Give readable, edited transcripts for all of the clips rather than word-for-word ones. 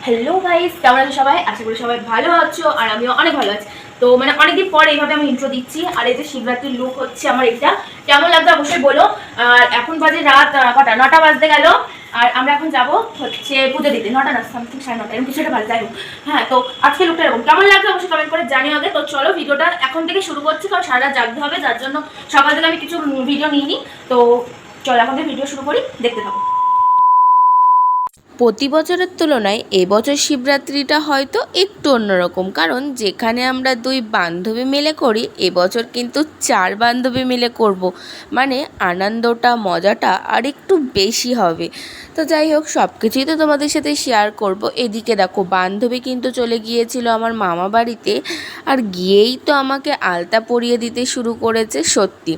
Hello guys, কেমন আছো সবাই? আশা করি সবাই ভালো আছো আর আমিও অনেক ভালো আছি। তো অনেকদিন পর এইভাবে আমি ইন্ট্রো দিচ্ছি। আর এই যে শিবরাত্রির লুক হচ্ছে আমার এটা, কেমন লাগবে অবশ্যই বলো। আর এখন বাজে রাত কটা, 9টা বাজতে গেল। আর আমরা এখন যাব হচ্ছে পুজো দিতে। 9টা না, সামথিং 9:30 এরকম কিছু একটা বাজে, যাই হোক। হ্যাঁ, তো আজকে লুকটা এরকম কেমন লাগবে অবশ্যই কমেন্ট করে জানিও আগে। তো চলো ভিডিওটা এখন থেকে শুরু করছি, কারণ সারা রাত জাগতে হবে, যার জন্য সকাল থেকে আমি কিছু ভিডিও নিইনি। তো চলো এখন থেকে ভিডিও শুরু করি, দেখতে থাকো। প্রতি বছরের তুলনায় এবছর শিবরাত্রিটা হয়তো একটু অন্যরকম, কারণ যেখানে আমরা 2 বান্ধবী মিলে করি, এবছর কিন্তু 4 বান্ধবী মিলে করব। মানে আনন্দটা, মজাটা আর একটু বেশি হবে। তো যাই হোক, সব কিছুই তো তোমাদের সাথে শেয়ার করব। এদিকে দেখো, বান্ধবী কিন্তু চলে গিয়েছিল আমার মামা বাড়িতে, আর গিয়েই তো আমাকে আলতা পরিয়ে দিতে শুরু করেছে। সত্যি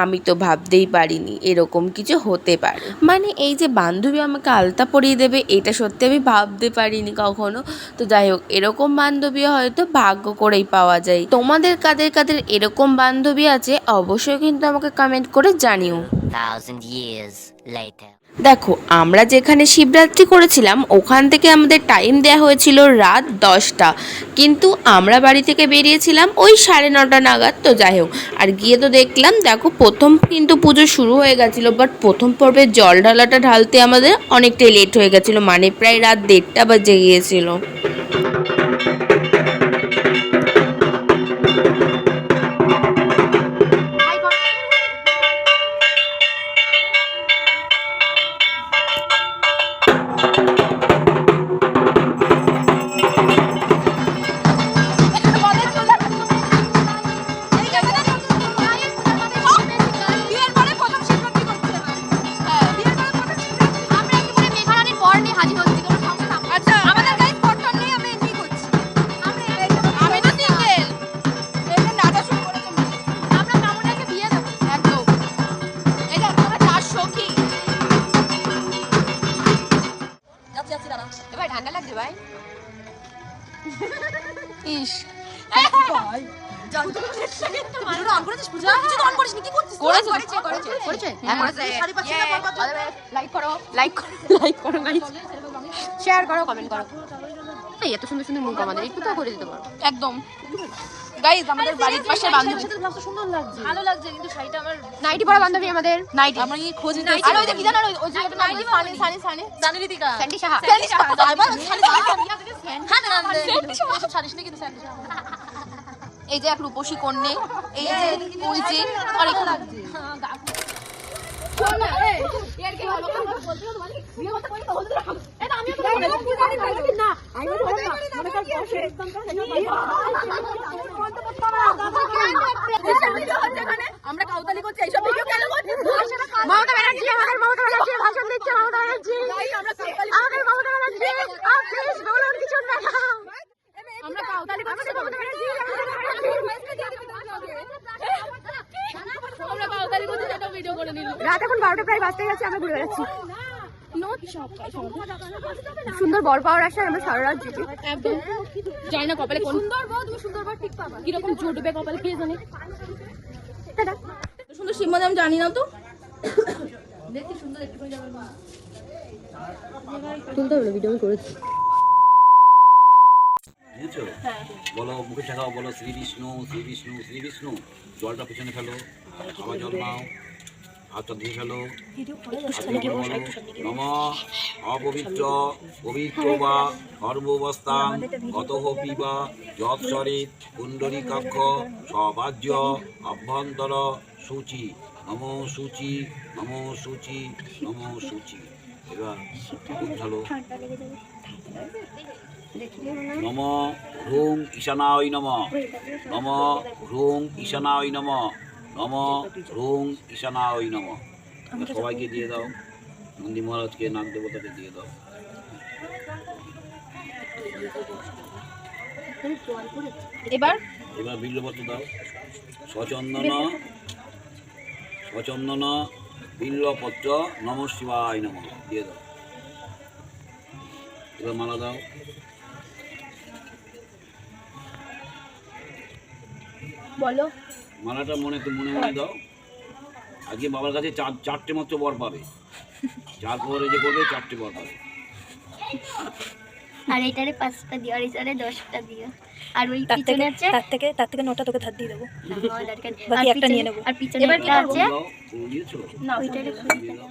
আমি তো ভাবতেই পারিনি এরকম কিছু হতে পারে। মানে এই যে বান্ধবী আমাকে আলতা পরিয়ে দেবে, এটা সত্যি আমি ভাবতে পারিনি কখনো। তো যাই হোক, এরকম বান্ধবী হয়তো ভাগ্য করেই পাওয়া যায়। তোমাদের কাদের কাদের এরকম বান্ধবী আছে অবশ্যই কিন্তু আমাকে কমেন্ট করে জানিও। 1,000 years later. দেখো, আমরা যেখানে শিবরাত্রি করেছিলাম ওখান থেকে আমাদের টাইম দেওয়া হয়েছিল রাত 10টা, কিন্তু আমরা বাড়ি থেকে বেরিয়েছিলাম ওই 9:30 নাগাদ। তো যাই হোক, আর গিয়ে তো দেখলাম, দেখো প্রথম কিন্তু পুজো শুরু হয়ে গেছিলো, বাট প্রথম পর্বে জল ঢালাটা ঢালতে আমাদের অনেকটাই লেট হয়ে গেছিলো, মানে প্রায় রাত 1:30 বাজে গিয়েছিল। ঠান্ডা লাগছে ভাই। ইস শেয়ার করো, কমেন্ট করো। এত সুন্দর সুন্দর মুখ আমাদের একটু তো করে দিতে পারো। একদম গাইস, আমাদের বাড়ির পাশে বান্ধবী সুন্দর লাগছে, ভালো লাগছে, কিন্তু শাড়িটা আমার নাইটি পরা বান্ধবী আমাদের নাইটি আমরা কি খোঁজ নিতে। আর ওই যে কি জানো, ওই যে নাইটি সানি সানি সানি সানি রিতিকা স্যান্ডি সাহা স্যান্ডি সাহা আবার সানি সানি হ্যাঁ না স্যান্ডি সাহা সানি সানি কিন্তু স্যান্ডি সাহা। এই যে এক রূপসী কন্যে, এই যে ওই যে আর এখানে লাগছে আমরা কাউতালি করছি, এইসব ভিডিও কেন করছিস? মমতা ব্যানার্জি, আমাদের মমতা ব্যানার্জি ভাষণ দিচ্ছে। মমতা ব্যানার্জি, আমাদের মমতা ব্যানার্জি, প্লিজ বলুন কিছু না। আমরা কাউতালি করছি, মমতা ব্যানার্জি, আমরা কাউতালি করছি, সেটা ভিডিও করে নিল। রাত এখন 12টা প্রায় বাজতে গেছে, আমরা ঘুরে বেড়াচ্ছি। সুন্দর বর পাওয়ার আশায় আমরা সারা রাত জেগে, একদম জানি না কপালে কোন সুন্দর বর, তুমি সুন্দর বর ঠিক পাবা, কিরকম জুটবে কপালে কে জানে। সুন্দর শিব মধ্যে আমি জানি না, তো দেখি সুন্দর একটু হয়ে যাবে না, তুলতে হবে ভিডিও আমি করেছি। বুঝছো? বলো, মুখে ঠেকাও, বলো শ্রী বিষ্ণু শ্রী বিষ্ণু শ্রী বিষ্ণু। জলটা পিছনে ফেলো, আবার জল নাও, হাতটা ধুয়ে ফেলো। নম অপবিত্র পবিত্র বা সর্ববস্থান অতঃ পিবা যৎসরিত কুণ্ডলীকাক্ষ সবাজ্য অভ্যন্তর সূচি নম সূচি নম সূচি নম সূচি। এবার খুব ভালো। নম হ্রুং ঈশানায় নম, নম হ্রুং ঈশানায় নম, নম হ্রুং ঈশানায় নম। সবাইকে দিয়ে দাও, নন্দী মহারাজকে, নাগ দেবতাকে দিয়ে দাও। এবার এবার বিল্লপত্র দাও। সচন্দন সচন্দন বিল্লপত্র নম শিবায় নম দিয়ে দাও। এবার মালা দাও। বলো, মালাটা মনে মনে দাও। আজকে বাবার কাছে চারটে মাত্র বর পাবে, 4 পরে যে করবে 4টে বর পাবে। আর এইটারে 5টা দিও আর এইটারে 10টা দিও আর ওই তার পিছনে থেকে আছে তার থেকে 9টা তোকে ধার দিয়ে দেবো। আর বাকি একটা নিয়ে নেবো। আর পিছনে এবার কি একটা করবো? আছে ফুল দিয়েছো? না ওইটারে দিয়ে দাও।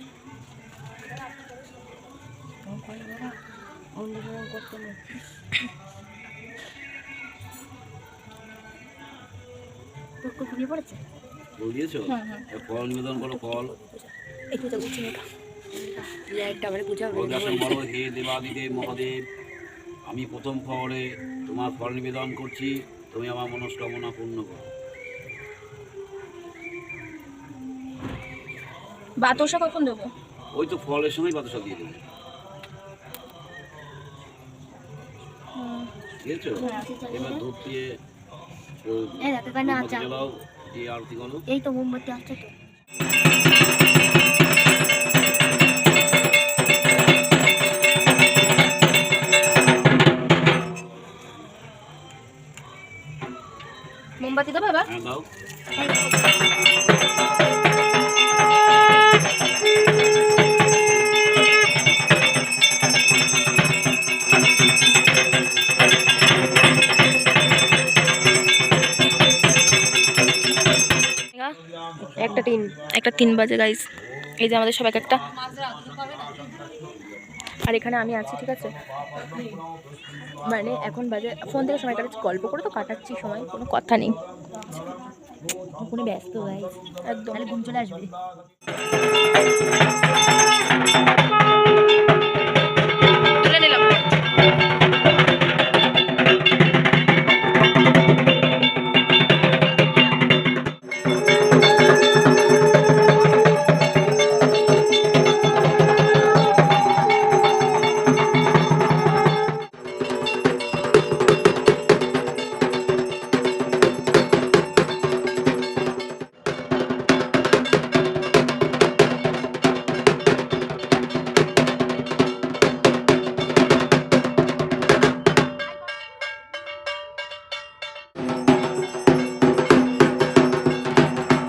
তোকে ঘুমিয়ে পড়েছে ফুল দিয়েছো? এবার ফল নিবেদন করো, ফল। এই পূজা বুঝছি না একটা আবার বুঝা অজ্ঞাসন বলো, হে দেবাদিদেব মহাদেব, আমি প্রথম ফলে তোমার ফল নিবেদন করছি, তুমি আমার মনস্কামনা পূর্ণ করো। বাতাসা কখন দেবো? ওই তো ফলের সময় বাতাসা দিয়ে দেবে। দিয়েছো? এবার ধূপ দিয়ে এই দেখো এখানে মোমবাতি আচা জ্বালাও, দিয়ে আরতি করো। এই তো মোমবাতি আছে তো মোমবাতি দেবো এবার? হ্যাঁ দাও। একটা 3 বাজে গাইস। এই যে আমাদের সব একটা, আর এখানে আমি আছি, ঠিক আছে? মানে এখন বাজে, ফোন থেকে সময় কাটাচ্ছি, গল্প করে তো কাটাচ্ছি সময়, কোনো কথা নেই। কোনো ব্যস্ত গাইস, একদম তাহলে ঘুম চলে আসবে। তুলে নিলাম।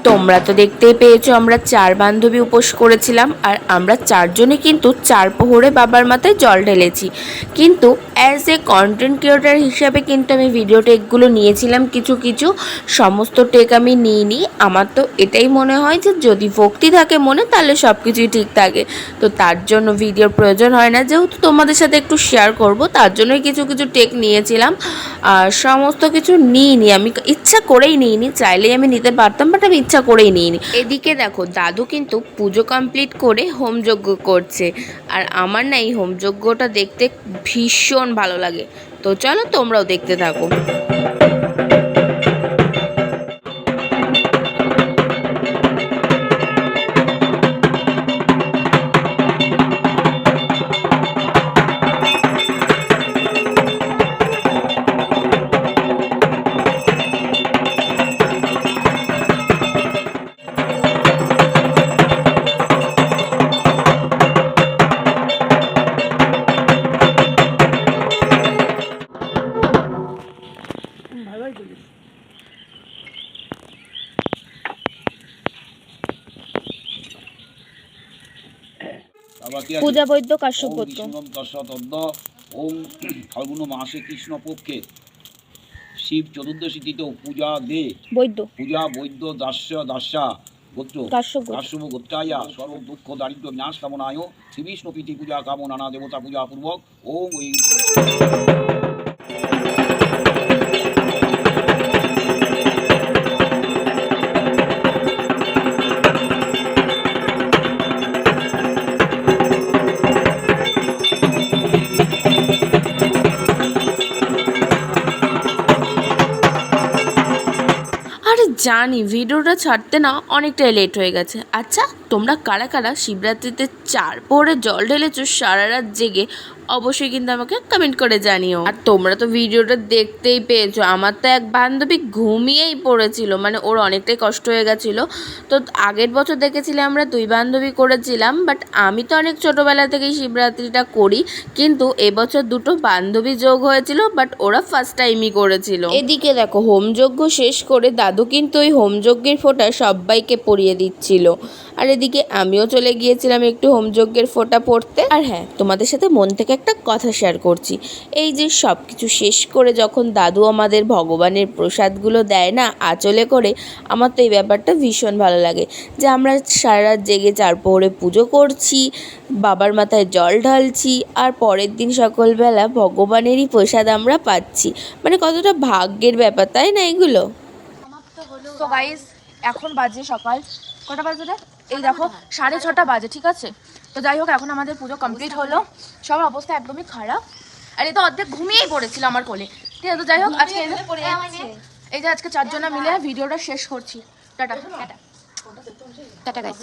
তোমরা তো দেখতেই পেয়েছো আমরা 4 বান্ধবী উপোস করেছিলাম, আর আমরা 4 জনে কিন্তু 4 প্রহরে বাবার মাথায় জল ঢেলেছি। কিন্তু অ্যাজ এ কন্টেন্ট ক্রিয়েটর হিসাবে কিন্তু আমি ভিডিও টেকগুলো নিয়েছিলাম, কিছু কিছু, সমস্ত টেক আমি নিইনি। আমার তো এটাই মনে হয় যে যদি ভক্তি থাকে মনে, তাহলে সব কিছুই ঠিক থাকে। তো তার জন্য ভিডিওর প্রয়োজন হয় না, যেহেতু তোমাদের সাথে একটু শেয়ার করব, তার জন্যই কিছু কিছু টেক নিয়েছিলাম। আর সমস্ত কিছু নিইনি, আমি ইচ্ছা করেই নিইনি, চাইলেই আমি নিতে পারতাম, বাট আমি ইচ্ছা করেই নিইনি। এদিকে দেখো দাদু কিন্তু পুজো কমপ্লিট করে হোমযজ্ঞ করছে, আর আমার না এই হোমযজ্ঞটা দেখতে ভীষণ ভালো লাগে। তো চলো তোমরাও দেখতে থাকো। তারপর কি আছে? পূজা বৈদ্য কাশ্যপ ওম গোত্র। বিষ্ণুম তস্যতদ্দ ওম ফাল্গুন মাসে কৃষ্ণ পক্ষে শিব চতুর্দশী তিথৌ পূজা দে বৈদ্য পূজা বৈদ্য দাস্যা গোত্র কাশ্যপ গোত্র। কাশ্যপ গোত্রায়া সর্ব দুঃখ দারিদ্র বিনাশ কামনায় শ্রী বিষ্ণু প্রীতি পূজা কাম নানা দেবতা পূজা পূর্বক ওম ওই আরে জানি ভিডিওটা ছাড়তে না অনেকটাই লেট হয়ে গেছে। আচ্ছা তোমরা কারা কারা শিবরাত্রিতে 4 প্রহরে জল ঢেলেছো সারা রাত জেগে, অবশ্যই কিন্তু আমাকে কমেন্ট করে জানিও। আর তোমরা তো ভিডিওটা দেখতেই পেয়েছো, আমার তো এক বান্ধবী ঘুমিয়েই পড়েছিল, মানে ওর অনেকটাই কষ্ট হয়ে গেছিলো। তো আগের বছর দেখেছিলে আমরা 2 বান্ধবী করেছিলাম, বাট আমি তো অনেক ছোটোবেলা থেকেই শিবরাত্রিটা করি, কিন্তু এবছর 2টো বান্ধবী যোগ হয়েছিল, বাট ওরা ফার্স্ট টাইমই করেছিল। এদিকে দেখো হোমযজ্ঞ শেষ করে দাদু কিন্তু কিন্তু ওই হোমযজ্ঞের ফোঁটা সবাইকে পরিয়ে দিচ্ছিল। আর এদিকে আমিও চলে গিয়েছিলাম একটু হোমযজ্ঞের ফোঁটা পড়তে। আর হ্যাঁ, তোমাদের সাথে মন থেকে একটা কথা শেয়ার করছি। এই যে সব কিছু শেষ করে যখন দাদু আমাদের ভগবানের প্রসাদগুলো দেয় না আঁচলে করে, আমার তো এই ব্যাপারটা ভীষণ ভালো লাগে যে আমরা সারা রাত জেগে 4 প্রহরে পুজো করছি, বাবার মাথায় জল ঢালছি, আর পরের দিন সকালবেলা ভগবানেরই প্রসাদ আমরা পাচ্ছি। মানে কতটা ভাগ্যের ব্যাপার, তাই না এগুলো? তো গাইস এখন বাজে সকাল কটা বাজে রে? এই দেখো 6:30 বাজে, ঠিক আছে? তো যাই হোক, এখন আমাদের পুজো কমপ্লিট হলো। সবার অবস্থা একদমই খারাপ, আর এই তো অর্ধেক ঘুমিয়েই পড়েছিল আমার কোলে। ঠিক আছে, তো যাই হোক, আজকে এই যে আজকে 4 জনা মিলে ভিডিওটা শেষ করছি। Tata tata tata guys.